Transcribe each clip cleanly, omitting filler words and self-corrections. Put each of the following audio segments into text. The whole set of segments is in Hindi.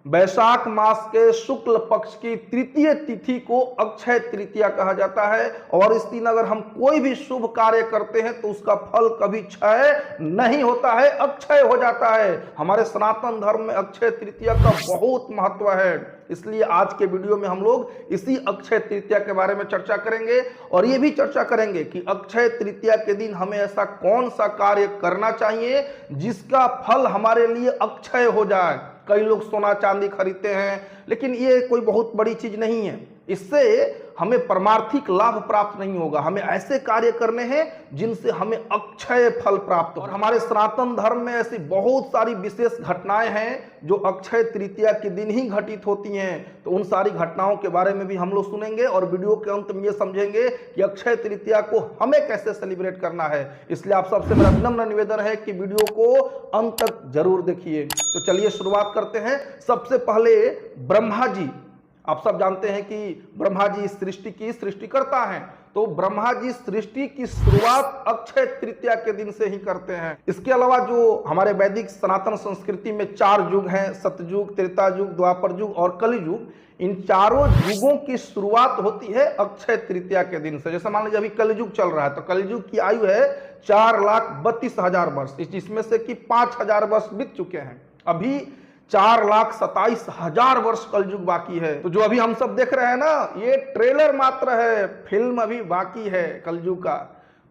वैशाख मास के शुक्ल पक्ष की तृतीय तिथि को अक्षय तृतीया कहा जाता है और इस दिन अगर हम कोई भी शुभ कार्य करते हैं तो उसका फल कभी क्षय नहीं होता है, अक्षय हो जाता है। हमारे सनातन धर्म में अक्षय तृतीया का बहुत महत्व है, इसलिए आज के वीडियो में हम लोग इसी अक्षय तृतीया के बारे में चर्चा करेंगे और ये भी चर्चा करेंगे कि अक्षय तृतीया के दिन हमें ऐसा कौन सा कार्य करना चाहिए जिसका फल हमारे लिए अक्षय हो जाए। कई लोग सोना चांदी खरीदते हैं, लेकिन ये कोई बहुत बड़ी चीज नहीं है, इससे हमें परमार्थिक लाभ प्राप्त नहीं होगा। हमें ऐसे कार्य करने हैं जिनसे हमें अक्षय फल प्राप्त हो। और हमारे सनातन धर्म में ऐसी बहुत सारी विशेष घटनाएं हैं जो अक्षय तृतीया के दिन ही घटित होती हैं, तो उन सारी घटनाओं के बारे में भी हम लोग सुनेंगे और वीडियो के अंत में ये समझेंगे कि अक्षय तृतीया को हमें कैसे सेलिब्रेट करना है। इसलिए आप सबसे मेरा विनम्र निवेदन है कि वीडियो को अंत तक जरूर देखिए। तो चलिए शुरुआत करते हैं। सबसे पहले ब्रह्मा जी, आप सब जानते हैं कि ब्रह्मा जी सृष्टि की सृष्टिकर्ता हैं, तो ब्रह्मा जी सृष्टि की शुरुआत अक्षय तृतीया के दिन से ही करते हैं। इसके अलावा जो हमारे वैदिक सनातन संस्कृति में 4 युग हैं, सतयुग, त्रेता युग, द्वापर युग और कलियुग, इन चारों युगों की शुरुआत होती है अक्षय तृतीया के दिन से। जैसे मान लीजिए अभी कलियुग चल रहा है तो कलियुग की आयु है 4,32,000 वर्ष, जिसमें से कि 5,000 वर्ष बीत चुके हैं। अभी 4,27,000 वर्ष कलयुग बाकी है। तो जो अभी हम सब देख रहे हैं ना, ये ट्रेलर मात्र है, फिल्म अभी बाकी है कलयुग का।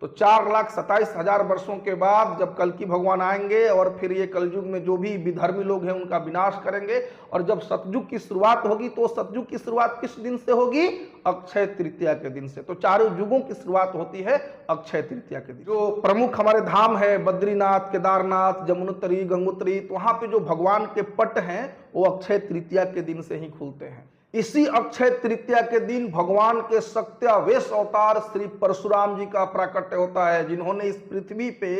तो 4,27,000 वर्षों के बाद जब कल्कि भगवान आएंगे और फिर ये कलयुग में जो भी विधर्मी लोग हैं उनका विनाश करेंगे, और जब सतयुग की शुरुआत होगी तो सतयुग की शुरुआत किस दिन से होगी? अक्षय तृतीया के दिन से। तो चारों युगों की शुरुआत होती है अक्षय तृतीया के दिन। जो प्रमुख हमारे धाम है बद्रीनाथ, केदारनाथ, जमुनोत्री, गंगोत्री, तो वहां पे जो भगवान के पट हैं वो अक्षय तृतीया के दिन से ही खुलते हैं। इसी अक्षय तृतीया के दिन भगवान के सत्यावेश अवतार श्री परशुराम जी का प्राकट्य होता है, जिन्होंने इस पृथ्वी पे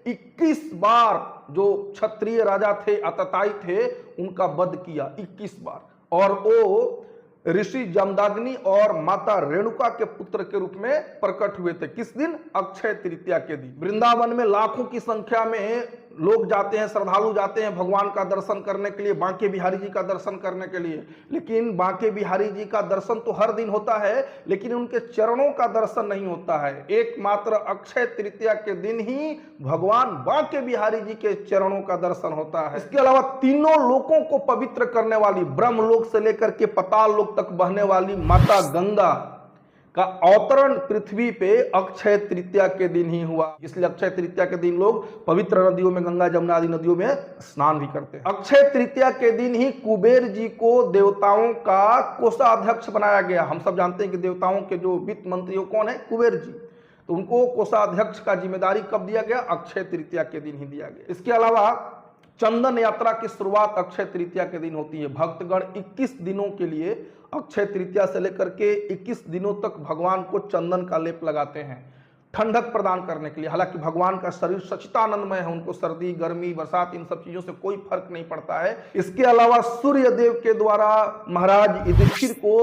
21 बार जो क्षत्रिय राजा थे, आतताई थे, उनका वध किया 21 बार। और वो ऋषि जमदाग्नि और माता रेणुका के पुत्र के रूप में प्रकट हुए थे। किस दिन? अक्षय तृतीया के दिन। वृंदावन में लाखों की संख्या में लोग जाते हैं, श्रद्धालु जाते हैं भगवान का दर्शन करने के लिए, बांके बिहारी जी का दर्शन करने के लिए। लेकिन बांके बिहारी जी का दर्शन तो हर दिन होता है, लेकिन उनके चरणों का दर्शन नहीं होता है। एकमात्र अक्षय तृतीया के दिन ही भगवान बांके बिहारी जी के चरणों का दर्शन होता है। इसके अलावा तीनों लोकों को पवित्र करने वाली, ब्रह्मलोक से लेकर के पाताल लोक तक बहने वाली माता गंगा का अवतरण पृथ्वी पे अक्षय तृतीया के दिन ही हुआ, इसलिए अक्षय तृतीया के दिन लोग पवित्र नदियों में, गंगा जमुना आदि नदियों में स्नान भी करते हैं। अक्षय तृतीया के दिन ही कुबेर जी को देवताओं का कोषाध्यक्ष बनाया गया। हम सब जानते हैं कि देवताओं के जो वित्त मंत्री कौन है? कुबेर जी। तो उनको कोषाध्यक्ष का जिम्मेदारी कब दिया गया? अक्षय तृतीया के दिन ही दिया गया। इसके अलावा चंदन यात्रा की शुरुआत अक्षय तृतीया के दिन होती है। भक्तगण 21 दिनों के लिए, अक्षय तृतीया से लेकर के 21 दिनों तक भगवान को चंदन का लेप लगाते हैं, ठंडक प्रदान करने के लिए। हालांकि भगवान का शरीर सच्चिदानंदमय है, उनको सर्दी, गर्मी, बरसात इन सब चीजों से कोई फर्क नहीं पड़ता है। इसके अलावा सूर्य देव के द्वारा महाराज युधिष्ठिर को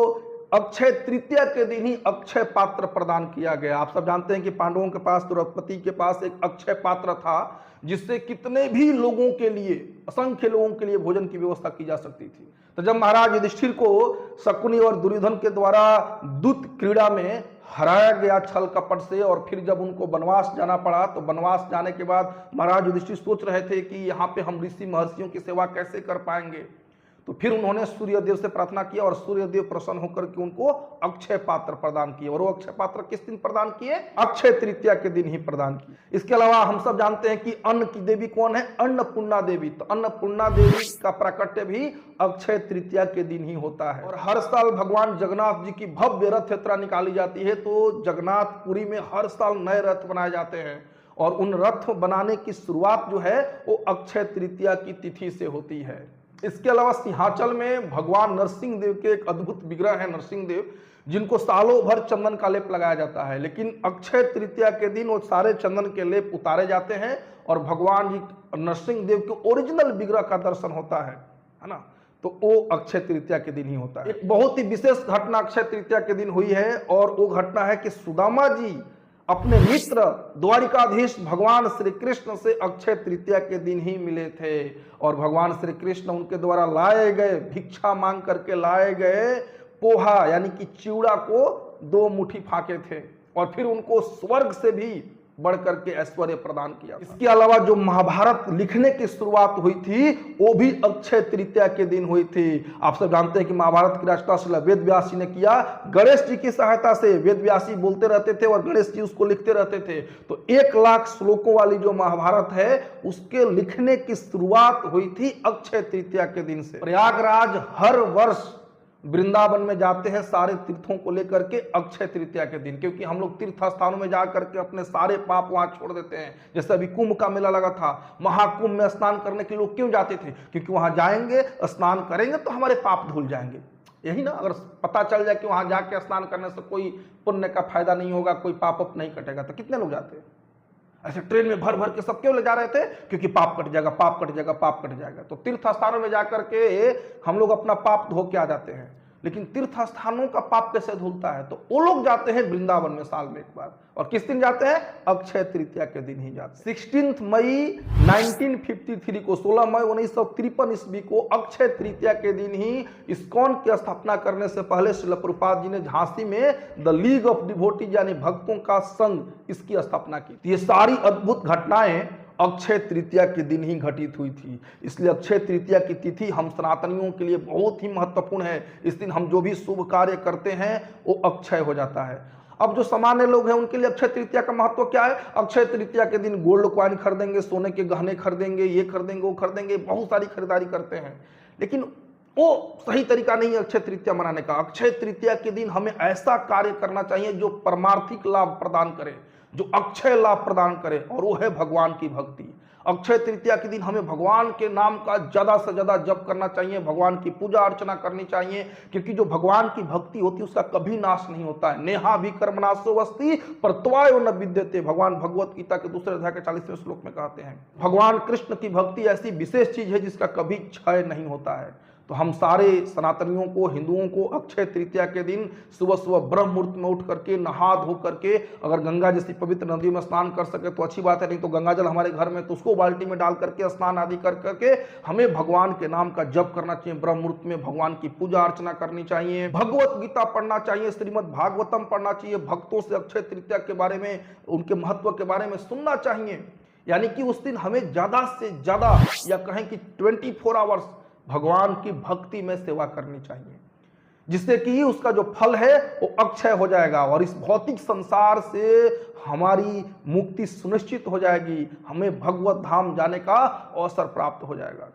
अक्षय तृतीया के दिन ही अक्षय पात्र प्रदान किया गया। आप सब जानते हैं कि पांडवों के पास, द्रौपदी के पास एक अक्षय पात्र था, जिससे कितने भी लोगों के लिए, असंख्य लोगों के लिए भोजन की व्यवस्था की जा सकती थी। तो जब महाराज युधिष्ठिर को शकुनी और दुर्योधन के द्वारा दूत क्रीड़ा में हराया गया छल कपट से, और फिर जब उनको वनवास जाना पड़ा, तो वनवास जाने के बाद महाराज युधिष्ठिर सोच रहे थे कि यहाँ पे हम ऋषि महर्षियों की सेवा कैसे कर पाएंगे। तो फिर उन्होंने सूर्यदेव से प्रार्थना किया और सूर्यदेव प्रसन्न होकर के उनको अक्षय पात्र प्रदान किए। और वो अक्षय पात्र किस दिन प्रदान किए? अक्षय तृतीया के दिन ही प्रदान किए। इसके अलावा हम सब जानते हैं कि अन्न की देवी कौन है? अन्नपूर्णा देवी। तो अन्नपूर्णा देवी का प्राकट्य भी अक्षय तृतीया के दिन ही होता है। और हर साल भगवान जगन्नाथ जी की भव्य रथ यात्रा निकाली जाती है, तो जगन्नाथपुरी में हर साल नए रथ बनाए जाते हैं, और उन रथ बनाने की शुरुआत जो है वो अक्षय तृतीया की तिथि से होती है। इसके अलावा सिंहाचल में भगवान नरसिंह देव के एक अद्भुत विग्रह है, नरसिंह देव, जिनको सालों भर चंदन का लेप लगाया जाता है। लेकिन अक्षय तृतीया के दिन वो सारे चंदन के लेप उतारे जाते हैं और भगवान जी नरसिंह देव के ओरिजिनल विग्रह का दर्शन होता है ना। तो वो अक्षय तृतीया के दिन ही होता है। एक बहुत ही विशेष घटना अक्षय तृतीया के दिन हुई है, और वो घटना है कि सुदामा जी अपने मित्र द्वारिकाधीश भगवान श्री कृष्ण से अक्षय तृतीया के दिन ही मिले थे और भगवान श्री कृष्ण उनके द्वारा लाए गए, भिक्षा मांग करके लाए गए पोहा यानी कि चिवड़ा को 2 मुट्ठी फाके थे और फिर उनको स्वर्ग से भी बढ़ करके ऐश्वर्य प्रदान किया। इसके अलावा जो महाभारत लिखने की शुरुआत हुई थी वो भी अक्षय तृतीया के दिन हुई थी। आप सब जानते हैं कि महाभारत की रचना वेद व्यास जी ने किया। गणेश जी की सहायता से वेद व्यास जी बोलते रहते थे और गणेश जी उसको लिखते रहते थे। तो 1 लाख श्लोकों वाली जो महाभारत है उसके लिखने की शुरुआत हुई थी अक्षय तृतीया के दिन से। प्रयागराज हर वर्ष वृंदावन में जाते हैं सारे तीर्थों को लेकर के अक्षय तृतीया के दिन, क्योंकि हम लोग तीर्थ स्थानों में जा करके अपने सारे पाप वहां छोड़ देते हैं। जैसे अभी कुंभ का मेला लगा था, महाकुंभ में स्नान करने के लोग क्यों जाते थे? क्योंकि वहां जाएंगे, स्नान करेंगे तो हमारे पाप धुल जाएंगे। यही ना, अगर पता चल जाए कि वहां जाके स्नान करने से कोई पुण्य का फायदा नहीं होगा, कोई पाप नहीं कटेगा, तो कितने लोग जाते हैं? ऐसे ट्रेन में भर भर के सब क्यों ले जा रहे थे? क्योंकि पाप कट जाएगा, पाप कट जाएगा, पाप कट जाएगा। तो तीर्थ स्थानों में जाकर के हम लोग अपना पाप धो के आ जाते हैं, लेकिन तीर्थ स्थानों का पाप कैसे धुलता है? तो वो लोग जाते हैं वृंदावन में साल में 1 बार। और किस दिन जाते हैं? अक्षय तृतीया के दिन ही जाते हैं। 16 मई 1953 को, 16 मई 1953 ईस्वी को अक्षय तृतीया के दिन ही इस्कॉन की स्थापना करने से पहले श्रील प्रभुपाद जी ने झांसी में द लीग ऑफ डिवोटीज यानी भक्तों का संघ, इसकी स्थापना की। ये सारी अद्भुत घटनाएं अक्षय तृतीया के दिन ही घटित हुई थी। इसलिए अक्षय तृतीया की तिथि हम सनातनियों के लिए बहुत ही महत्वपूर्ण है। इस दिन हम जो भी शुभ कार्य करते हैं वो अक्षय हो जाता है। अब जो सामान्य लोग हैं उनके लिए अक्षय तृतीया का महत्व क्या है? अक्षय तृतीया के दिन गोल्ड कॉइन खरीदेंगे, सोने के गहने खरीदेंगे, ये खरीदेंगे, वो खरीदेंगे, बहुत सारी खरीदारी करते हैं। लेकिन वो सही तरीका नहीं है अक्षय तृतीया मनाने का। अक्षय तृतीया के दिन हमें ऐसा कार्य करना चाहिए जो परमार्थिक लाभ प्रदान करे, जो अक्षय लाभ प्रदान करे, और वो है भगवान की भक्ति। अक्षय तृतीया के दिन हमें भगवान के नाम का ज्यादा से ज्यादा जप करना चाहिए, भगवान की पूजा अर्चना करनी चाहिए, क्योंकि जो भगवान की भक्ति होती है उसका कभी नाश नहीं होता है। नेहा भी कर्मनाशो वस्ति परत्वायो न विद्यते, भगवान भगवत गीता के 2 अध्याय के 40वें श्लोक में कहते हैं। भगवान कृष्ण की भक्ति ऐसी विशेष चीज है जिसका कभी क्षय नहीं होता है। तो हम सारे सनातनियों को, हिंदुओं को अक्षय तृतीया के दिन सुबह सुबह ब्रह्म मुहूर्त में उठ करके नहा धो करके, अगर गंगा जैसी पवित्र नदियों में स्नान कर सके तो अच्छी बात है, नहीं तो गंगा जल हमारे घर में तो उसको बाल्टी में डाल करके स्नान आदि कर करके हमें भगवान के नाम का जप करना चाहिए। ब्रह्म मुहूर्त में भगवान की पूजा अर्चना करनी चाहिए, भगवत गीता पढ़ना चाहिए, श्रीमद् भागवतम पढ़ना चाहिए, भक्तों से अक्षय तृतीया के बारे में, उनके महत्व के बारे में सुनना चाहिए। यानी कि उस दिन हमें ज्यादा से ज्यादा, या कहें कि 24 आवर्स भगवान की भक्ति में सेवा करनी चाहिए, जिससे कि उसका जो फल है वो अक्षय हो जाएगा और इस भौतिक संसार से हमारी मुक्ति सुनिश्चित हो जाएगी, हमें भगवत धाम जाने का अवसर प्राप्त हो जाएगा।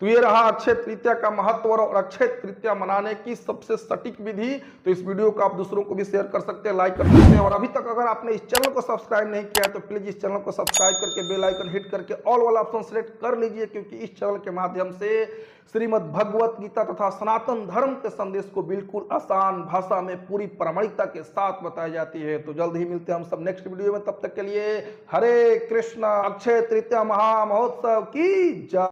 तो ये रहा अक्षय तृतीया का महत्व और अक्षय तृतीया मनाने की सबसे सटीक विधि। तो इस वीडियो को आप दूसरों को भी शेयर कर सकते हैं, लाइक कर सकते हैं, और अभी तक अगर आपने इस चैनल को सब्सक्राइब नहीं किया है तो प्लीज इस चैनल को सब्सक्राइब करके बेल आइकन हिट करके ऑल वाला ऑप्शन सेलेक्ट कर लीजिए, क्योंकि इस चैनल के माध्यम से श्रीमद् भगवत गीता तथा सनातन धर्म के संदेश को बिल्कुल आसान भाषा में पूरी प्रामाणिकता के साथ बताई जाती है। तो जल्द ही मिलते हैं हम सब नेक्स्ट वीडियो में, तब तक के लिए हरे कृष्णा। अक्षय तृतीया महामहोत्सव की जय।